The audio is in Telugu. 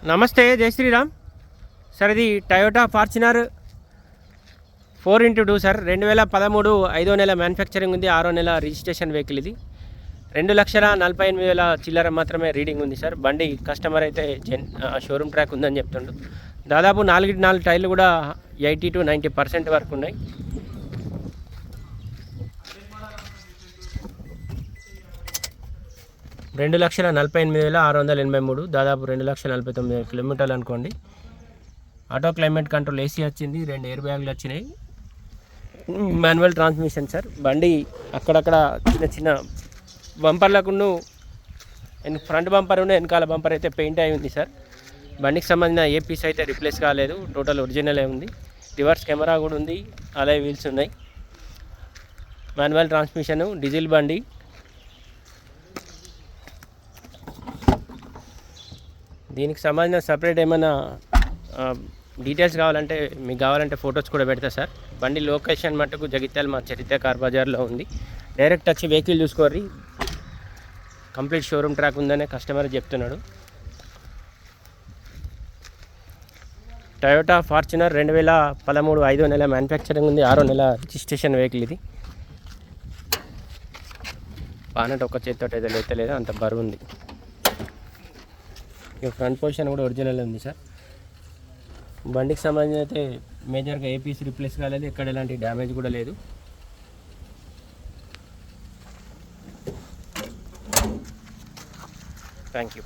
నమస్తే, జై శ్రీరామ్ సార్. ఇది టయోటా ఫార్చునర్ 4x2 సార్. 2013 5వ నెల మ్యానుఫ్యాక్చరింగ్ ఉంది, 6వ నెల రిజిస్ట్రేషన్ వెహికల్. ఇది 2,48,000 చిల్లర మాత్రమే రీడింగ్ ఉంది సార్. బండి కస్టమర్ అయితే షోరూమ్ ట్రాక్ ఉందని చెప్తుండు. దాదాపు 4 టైర్లు కూడా 80 to 90% వరకు ఉన్నాయి. $2,48,683, దాదాపు 2,49,000 కిలోమీటర్లు అనుకోండి. ఆటో క్లైమేట్ కంట్రోల్ ఏసీ వచ్చింది, 2 ఎయిర్ బ్యాగులు వచ్చినాయి, మాన్యువల్ ట్రాన్స్మిషన్ సార్. బండి అక్కడక్కడ చిన్న చిన్న బంపర్లకు ఫ్రంట్ బంపర్ ఉన్న వెనకాల బంపర్ అయితే పెయింట్ అయి ఉంది సార్. బండికి సంబంధించిన ఏ పీస్ అయితే రిప్లేస్ కాలేదు, టోటల్ ఒరిజినలే ఉంది. రివర్స్ కెమెరా కూడా ఉంది, అలాయ్ వీల్స్ ఉన్నాయి, మాన్యువల్ ట్రాన్స్మిషను, డీజిల్ బండి. దీనికి సంబంధించిన సపరేట్ ఏమైనా డీటెయిల్స్ కావాలంటే మీకు కావాలంటే ఫొటోస్ కూడా పెడతా సార్. బండి లొకేషన్ మటుకు జగిత్యాల మా చరిత్ర కార్ బజార్లో ఉంది. డైరెక్ట్ వచ్చి వెహికల్ చూసుకోర్రి, కంప్లీట్ షోరూమ్ ట్రాక్ ఉందనే కస్టమర్ చెప్తున్నాడు. టయోటా ఫార్చునర్ 2013 5వ నెల మ్యానుఫ్యాక్చరింగ్ ఉంది, 6వ నెల రిజిస్ట్రేషన్ వెహికల్. ఇది పానట్ ఒక చేతితో అయితే లేతలేదు, అంత బరువు ఉంది. ఇక ఫ్రంట్ పొజిషన్ కూడా ఒరిజినల్ ఉంది సార్. బండికి సంబంధించి అయితే మేజర్గా ఏ పీస్ రిప్లేస్ కాలేదు, ఎక్కడ ఎలాంటి డ్యామేజ్ కూడా లేదు. Thank you.